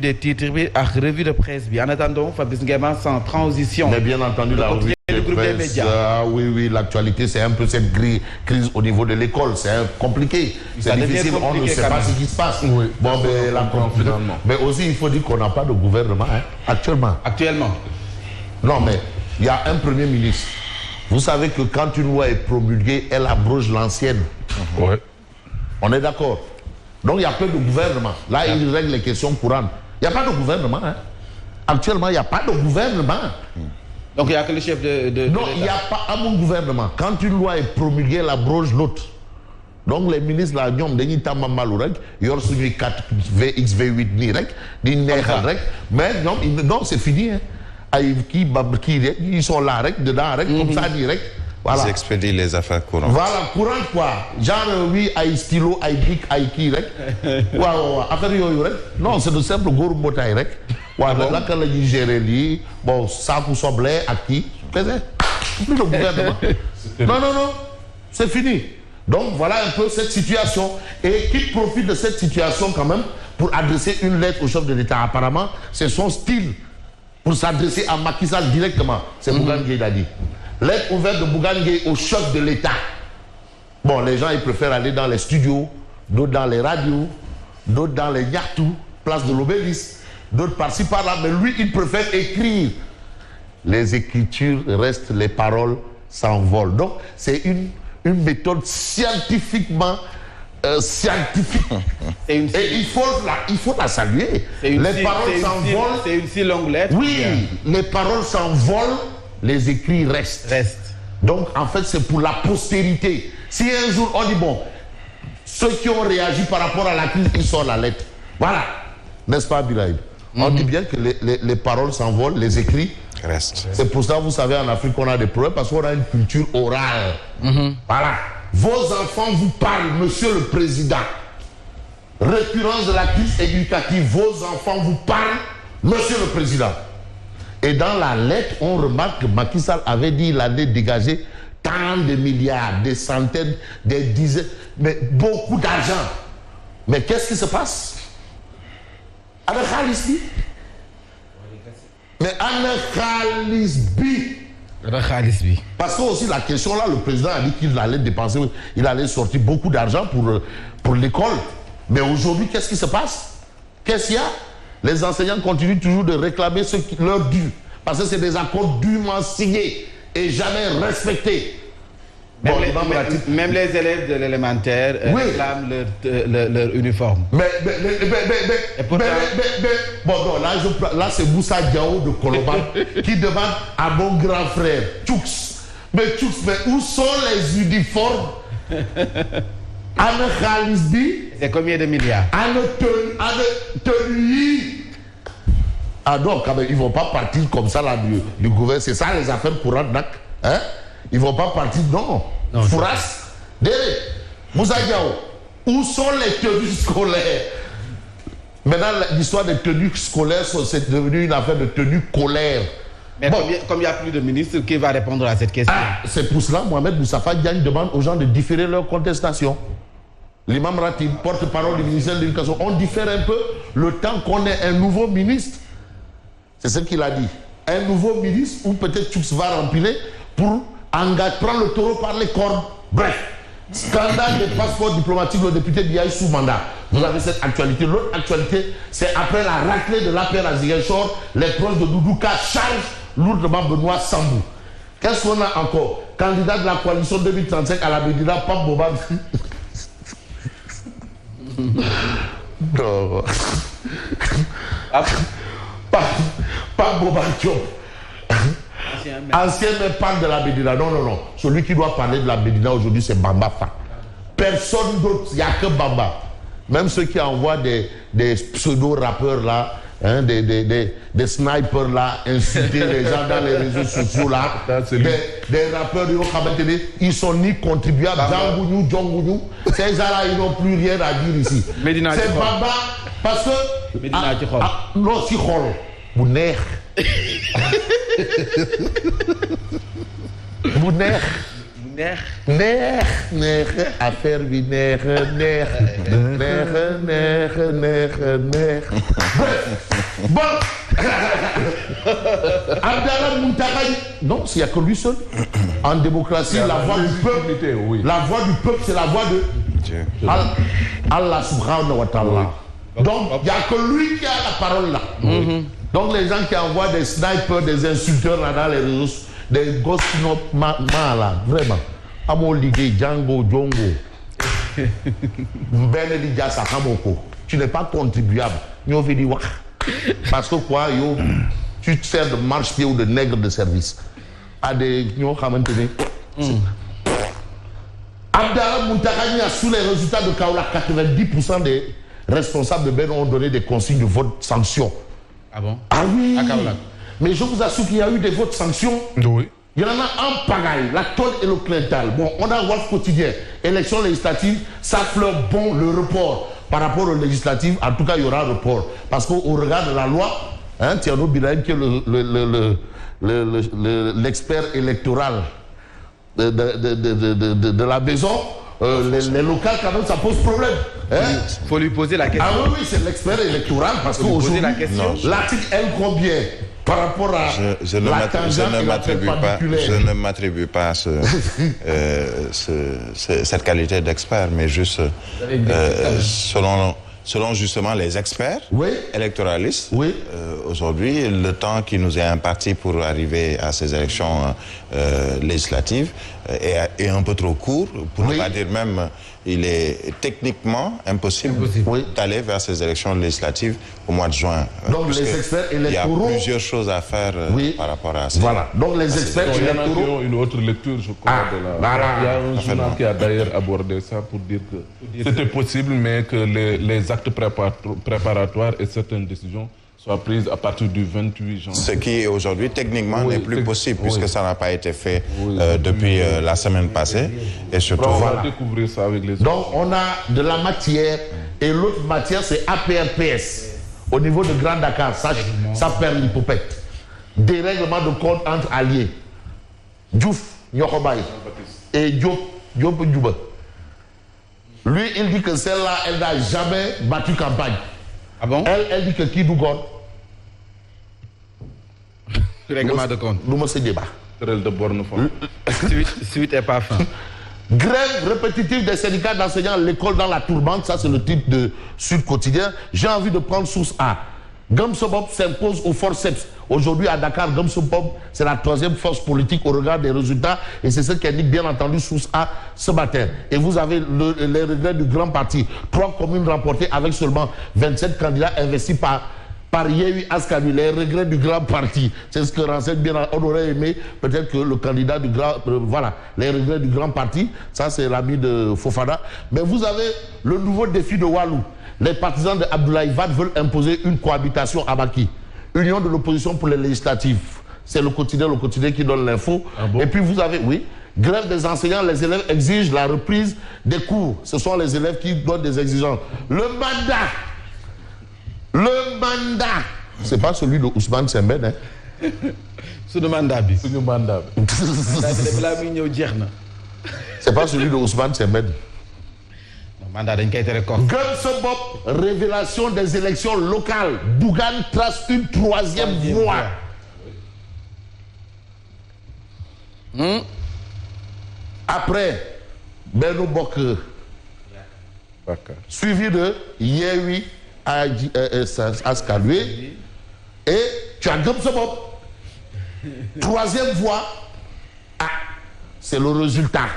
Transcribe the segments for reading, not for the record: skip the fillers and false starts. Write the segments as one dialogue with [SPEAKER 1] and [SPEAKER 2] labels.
[SPEAKER 1] des titres bi ak revue de presse bi en attendant Fabrice Nguema sans transition.
[SPEAKER 2] Mais bien entendu la revue de presse, oui, l'actualité c'est un peu cette crise au niveau de l'école, c'est compliqué, c'est difficile, on ne sait pas ce qui se passe. Oui. Bon, mais aussi il faut dire qu'on n'a pas de gouvernement actuellement. Non, mais il y a un premier ministre. Vous savez que quand une loi est promulguée, elle abroge l'ancienne.
[SPEAKER 3] Ouais.
[SPEAKER 2] On est d'accord. Donc il y a peu de gouvernement. Là, il règle les questions courantes. Il n'y a pas de gouvernement. Actuellement, il n'y a pas de gouvernement.
[SPEAKER 1] Donc il n'y a que le chef de
[SPEAKER 2] non, il n'y a pas un gouvernement. Quand une loi est promulguée, elle abroge l'autre. Donc les ministres là, ñoom dañuy tàmm malu rek yor suñuy 4 VX V8 nii rek di neexal rek mais ñoom non c'est fini hein. Ay kii rek ils sont là rek dedans rek comme ça nii rek. Voilà.
[SPEAKER 3] Ils expédient les affaires courantes.
[SPEAKER 2] Voilà, courantes quoi. Genre oui, ay stylo, ay bic, ay kii rek. waaw affaire yooyu rek. Non, c'est de simple góoru mbootaay rek. waaw naka la ñuy gérer lii bon saaku soble ak kii. kese plus de gouvernement. non, c'est fini. Donc voilà un peu cette situation et qui profite de cette situation quand même pour adresser une lettre au chef de l'État. Apparemment, c'est son style pour s'adresser à Macky Sall directement. C'est Bougane Gueye Dany. Lettre ouverte de Bougane Gueye au chef de l'État. Bon, les gens ils préfèrent aller dans les studios, d'autres dans les radios, d'autres dans les Niartou, place de l'Obélisque, d'autres par-ci par-là, mais lui il préfère écrire. Les écritures restent, les paroles s'envolent. Donc c'est une méthode scientifiquement scientifique. Et il faut la saluer. Les paroles s'envolent.
[SPEAKER 1] C'est une si longue lettre.
[SPEAKER 2] Oui, les paroles s'envolent, les écrits restent. Donc en fait c'est pour la postérité. Si un jour on dit bon, ceux qui ont réagi par rapport à la crise, ils sortent la lettre. Voilà, n'est-ce pas Bilaïd? On dit bien que les paroles s'envolent, les écrits
[SPEAKER 3] restent.
[SPEAKER 2] C'est pour ça, vous savez, en Afrique, on a des problèmes parce qu'on a une culture orale. Voilà. Vos enfants vous parlent, monsieur le président. Récurrence de la crise éducative. Vos enfants vous parlent, monsieur le président. Et dans la lettre, on remarque que Macky Sall avait dit qu'il allait dégager tant de milliards, des centaines, des dizaines, mais beaucoup d'argent. Mais qu'est-ce qui se passe? Avec Khalisbi. Mais Khalisbi. Parce que aussi la question là, le président a dit qu'il allait dépenser, il allait sortir beaucoup d'argent pour l'école. Mais aujourd'hui, qu'est-ce qui se passe? Qu'est-ce qu'il y a? Les enseignants continuent toujours de réclamer ce qui leur dû. Parce que c'est des accords dûment signés et jamais respectés.
[SPEAKER 1] Bon, même les élèves de l'élémentaire réclament leur uniforme.
[SPEAKER 2] Bon, non, là c'est Moussa Diao de Koloban qui demande à mon grand frère, Tchouks, mais où sont les uniformes? Anne Khalisbi.
[SPEAKER 1] C'est combien de milliards?
[SPEAKER 2] Anne Tenui. Ah non, quand même, ils ne vont pas partir comme ça là du gouvernement. C'est ça les affaires courantes, hein? Ils ne vont pas partir, non. Fouras, Moussa Diao, où sont les tenues scolaires? Maintenant, l'histoire des tenues scolaires, c'est devenu une affaire de tenue colère.
[SPEAKER 1] Mais bon, comme il n'y a plus de ministre, qui va répondre à cette question?
[SPEAKER 2] C'est pour cela, Mohamed Moustapha Diagne demande aux gens de différer leur contestation. L'imam Ratib, porte-parole du ministère de l'Éducation, on diffère un peu le temps qu'on ait un nouveau ministre. C'est ce qu'il a dit. Un nouveau ministre, ou peut-être Tchouks va remplir pour prendre le taureau par les cornes. Bref, scandale des passeports diplomatiques, le député Biaï sous mandat. Vous avez cette actualité. L'autre actualité, c'est après la raclée de l'affaire à Ziguinchor, les proches de Doudouka chargent lourdement Benoît Sambou. Qu'est-ce qu'on a encore? Candidat de la coalition 2035 à la Médina, Pape Boba. Non. Pape Boba Diop. Ancien maire parle de la Médina. Non. Celui qui doit parler de la Médina aujourd'hui, c'est Bamba Fa. Personne d'autre, il n'y a que Bamba. Même ceux qui envoient des pseudo-rappeurs là, hein, des snipers là, insulter les gens dans les réseaux sociaux là, des rappeurs ils sont ni contribuables, Djangougnou, ces gens-là, ils n'ont plus rien à dire ici. C'est Bamba, parce que... non, si Khol, Bouner. neex affaire bi neex. Bon. Abdallah Mountakha. Non, il n'y a que lui seul. En démocratie, la voix du peuple. Oui. La voix du peuple, c'est la voix de Dieu. Allah subhanahu wa ta'ala. Donc, il n'y a que lui qui a la parole là. Donc, les gens qui envoient des snipers, des insulteurs là dans les réseaux, des gosses là, vraiment. Amo Ligue, Django, Djongo. Tu n'es pas contribuable. Parce que quoi, tu te sers de marche-pied ou de nègre de service. À des Abdallah Mountakha, sous les résultats de Kaola, 90% des responsables de Ben ont donné des consignes de vote sanction.
[SPEAKER 1] Ah bon?
[SPEAKER 2] Ah oui.
[SPEAKER 1] À Kaola.
[SPEAKER 2] Mais je vous assure qu'il y a eu des votes sanctions.
[SPEAKER 3] Oui.
[SPEAKER 2] Il y en a en pagaille, la tôle et le clintal. Bon, on a Wolf quotidien. Élections législatives, ça fleure bon le report. Par rapport aux législatives, en tout cas, il y aura report. Parce qu'au regard de la loi, Thierno Birahim, qui est l'expert électoral de la maison, les locales, quand même, ça pose problème.
[SPEAKER 1] Il faut lui poser la question.
[SPEAKER 2] Ah oui, c'est l'expert électoral, parce qu'aujourd'hui, l'article L combien par rapport à
[SPEAKER 3] je ne m'attribue pas cette qualité d'expert, mais juste selon justement les experts électoralistes. Oui. Aujourd'hui, le temps qui nous est imparti pour arriver à ces élections législatives est un peu trop court, pour ne pas dire même il est techniquement impossible. D'aller vers ces élections législatives au mois de juin.
[SPEAKER 2] Donc les experts électoraux...
[SPEAKER 3] Il y a plusieurs choses à faire par rapport à ça.
[SPEAKER 2] Voilà. Donc les experts électoraux...
[SPEAKER 4] Il y en a qui ont une autre lecture, je crois. Il y a un journal qui a d'ailleurs abordé ça pour dire que c'était possible, mais que les actes préparatoires et certaines décisions soient prises à partir du 28 janvier.
[SPEAKER 3] Ce qui aujourd'hui techniquement n'est plus possible puisque ça n'a pas été fait depuis la semaine passée. Et surtout,
[SPEAKER 4] on va découvrir ça avec les autres.
[SPEAKER 2] Donc on a de la matière et l'autre matière c'est APRPS. Au niveau de Grand Dakar, ça perd l'hypopète. Dérèglement de compte entre alliés. Diouf, Nyokobay et Diop Djouba. Lui, il dit que celle-là, elle n'a jamais battu campagne.
[SPEAKER 1] Ah bon?
[SPEAKER 2] Elle dit que qui Dougon.
[SPEAKER 1] Règlement de compte.
[SPEAKER 2] Nous, c'est débat.
[SPEAKER 1] Suite est pas fin.
[SPEAKER 2] Grève répétitive des syndicats d'enseignants à l'école dans la tourmente, ça c'est le titre de Sud Quotidien. J'ai envie de prendre source A. Gamsobop s'impose au forceps. Aujourd'hui à Dakar, Gamsobop, c'est la troisième force politique au regard des résultats et c'est ce qu'indique bien entendu source A ce matin. Et vous avez les regrets du grand parti. 3 communes remportées avec seulement 27 candidats investis par Yehui Askanu, les regrets du grand parti. C'est ce que renseigne bien. On aurait aimé peut-être que le candidat du grand... voilà, les regrets du grand parti. Ça, c'est l'ami de Fofana. Mais vous avez le nouveau défi de Walou. Les partisans de Abdoulaye Wade veulent imposer une cohabitation à Baki. Union de l'opposition pour les législatives. C'est le quotidien qui donne l'info. Ah bon? Et puis vous avez, grève des enseignants, les élèves exigent la reprise des cours. Ce sont les élèves qui donnent des exigences. Le mandat, c'est pas celui de Ousmane Sembène.
[SPEAKER 1] C'est le mandat.
[SPEAKER 2] C'est pas celui de Ousmane Sembène. Gamsobop, révélation des élections locales. Bougane trace une troisième voie. Après, Beno Bok, suivi de Yehui Askanu. Et tu as Gamsobop. Troisième voie. C'est le résultat.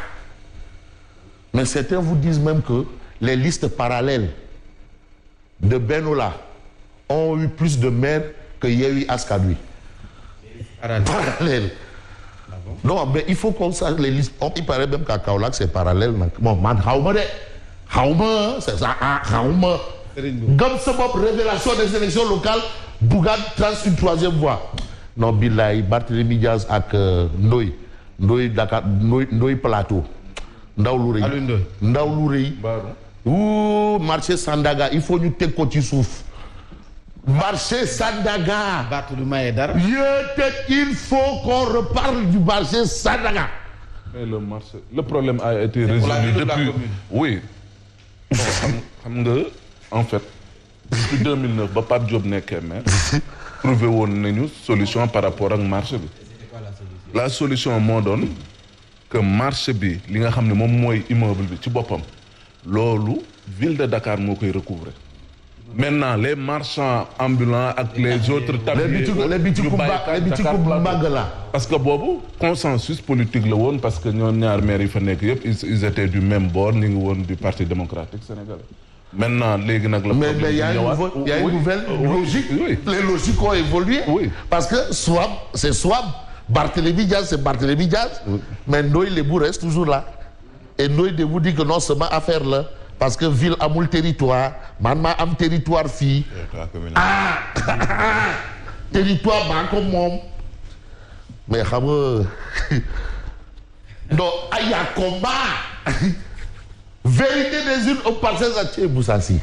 [SPEAKER 2] Mais certains vous disent même que les listes parallèles de Benola ont eu plus de maires que Yehui Askanu. Parallèle. Ah bon? Non, mais il faut qu'on sache les listes. Il paraît même qu'à Kaolack, c'est parallèle. Bon, c'est ça. Gamsobop, révélation des élections locales, Bougane trace une troisième voie. Non, Billahi, Barthélémy Diaz avec Ndoye Plateau. Ndaoulourei. Ouh, marché Sandaga, il faut nous te souffle. Marché Sandaga. Il faut qu'on reparle du marché Sandaga.
[SPEAKER 4] Mais le problème a été résolu depuis. Oui. Xam nga en fait depuis 2009 ba Pape Diop nekkee maire trouvé woon nañu solution par rapport ak marché bi. La solution moo doon que marché bi li nga xam ne moom mooy immeuble bi ci boppam loolu ville de Dakar moo koy recouvrer. Maintenant les marchands ambulants ak les autres tabliers
[SPEAKER 2] les bitiku mbagg la
[SPEAKER 4] parce que boobu consensus politique la woon parce que ñoom ñaar maires yi fa nekk yëpp ils étaient du même bord ñu ngi woon du Parti démocratique sénégalais. Maintenant léegi nag la
[SPEAKER 2] mais il y a une nouvelle logique. Les logiques ont évolué. Parce que c'est Swab Barthélémy Diaz c'est Barthélémy Diaz. Mais Ndoye Lebou reste toujours là. Et Ndoye Lebou dit que non seulement affaire là. Parce que ville amul territoire man maa am territoire fii territoire maa ko moom mais xam nga non ay ya combat vérité des unes aux parcelles à Thié Moussassi.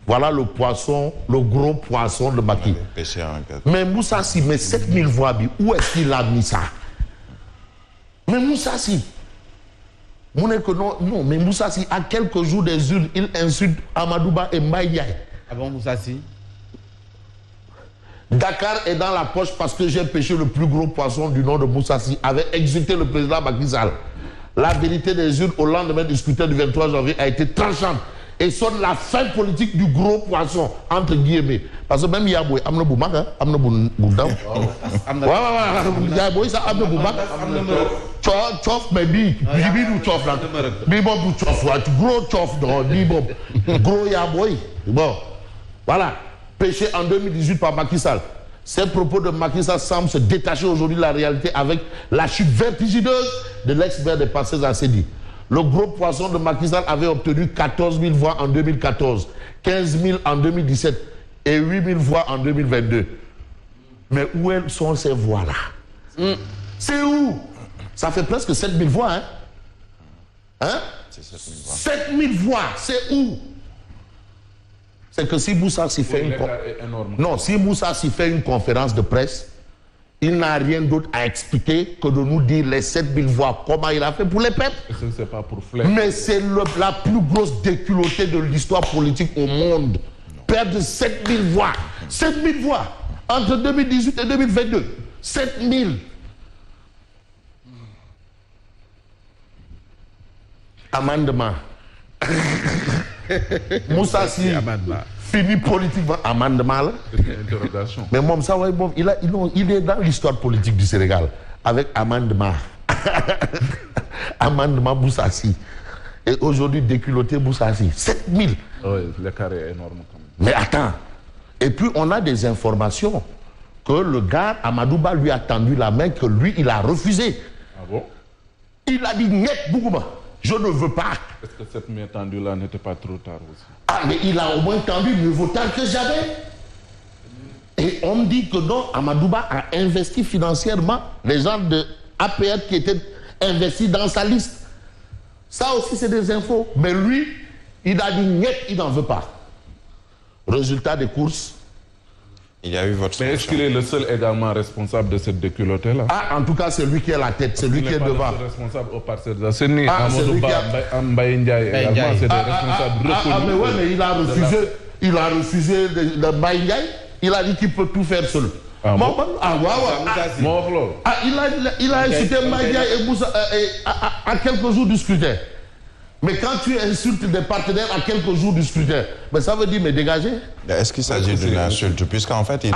[SPEAKER 2] Voilà le gros poisson de Macky. Mais Moussassi mais 7000 voix bi où est-ce qu'il a mis ça? Mais Moussassi mu ne que non mais Moussassi à quelques jours des urnes il insulte Amadou Ba et Mbaye Ndiaye.
[SPEAKER 1] Ah bon Moussassi?
[SPEAKER 2] Dakar est dans la poche parce que j'ai pêché le plus gros poisson du nom de Moussassi avait exulté le président Macky Sall. La vérité des urnes au lendemain du scrutin du 23 janvier a été tranchante et sonne la fin politique du gros poisson entre guillemets parce que même Yaboy am na bu mag am na bu ndaw. waaw Yaboy sax am na bu mag. coof mais bii du coof nag bii moom du coof waaye gros coof non bii moom gros Yaboy bon voilà pêché en 2018 par Macky Sall. Ces propos de Macky Sall semblent se détacher aujourd'hui de la réalité avec la chute vertigineuse de l'ex-maire des Parcelles Assainies. Le gros poisson de Macky Sall avait obtenu 14 000 voix en 2014, 15 000 en 2017 et 8 000 voix en 2022. Mais où sont ces voix-là? C'est où? Ça fait presque 7 000 voix, hein?
[SPEAKER 3] C'est 7 000 voix.
[SPEAKER 2] 7 000 voix, c'est où? C'est que si Moussa s'y fait si Moussa s'y fait une conférence de presse, il n'a rien d'autre à expliquer que de nous dire les 7 000 voix, comment il a fait pour les peuples.
[SPEAKER 4] C'est pas pour flèche.
[SPEAKER 2] Mais c'est la plus grosse déculottée de l'histoire politique au monde. Perdre 7 000 voix. 7 000 voix entre 2018 et 2022. 7 000. Amendement. Moussa Sy fini politiquement amendement là.
[SPEAKER 4] Interrogation.
[SPEAKER 2] Mais moom ça waaye moom il est dans l'histoire politique du Sénégal avec amendement. Amendement Moussa Sy. Et aujourd'hui déculotté Moussa Sy. 7 000.
[SPEAKER 4] Oui, l'écart est énorme quand même.
[SPEAKER 2] Mais attends. Et puis on a des informations que le gars Amadou Ba lui a tendu la main que lui il a refusé.
[SPEAKER 4] Ah bon?
[SPEAKER 2] Il a dit net Bougouma. Je ne veux pas.
[SPEAKER 4] Est-ce que cette main tendue-là n'était pas trop tard aussi?
[SPEAKER 2] Ah, mais il a au moins tendu, mieux vaut tard que jamais. Et on me dit que non, Amadou Ba a investi financièrement les gens de APR qui étaient investis dans sa liste. Ça aussi, c'est des infos. Mais lui, il a dit net, il n'en veut pas. Résultat des courses.
[SPEAKER 3] Il y a eu votre.
[SPEAKER 4] Mais est-ce qu'il est le seul également responsable de cette déculottée-là?
[SPEAKER 2] Ah, en tout cas, c'est lui qui est la tête, c'est lui qui est devant.
[SPEAKER 4] Le responsable au Parcelles Assainies. Amadou Ba, Mbaye Ndiaye également, c'est des responsables reconnus.
[SPEAKER 2] Mais ouais, mais il a refusé de Mbaye Ndiaye. Il a dit qu'il peut tout faire seul.
[SPEAKER 4] Ah bon?
[SPEAKER 2] Il a insulté Mbaye Ndiaye et Moussa à quelques jours du scrutin. Mais quand tu insultes des partenaires à quelques jours du scrutin, ben ça veut dire mais dégagez.
[SPEAKER 3] Est-ce qu'il s'agit d'une insulte? Puisqu'en fait, il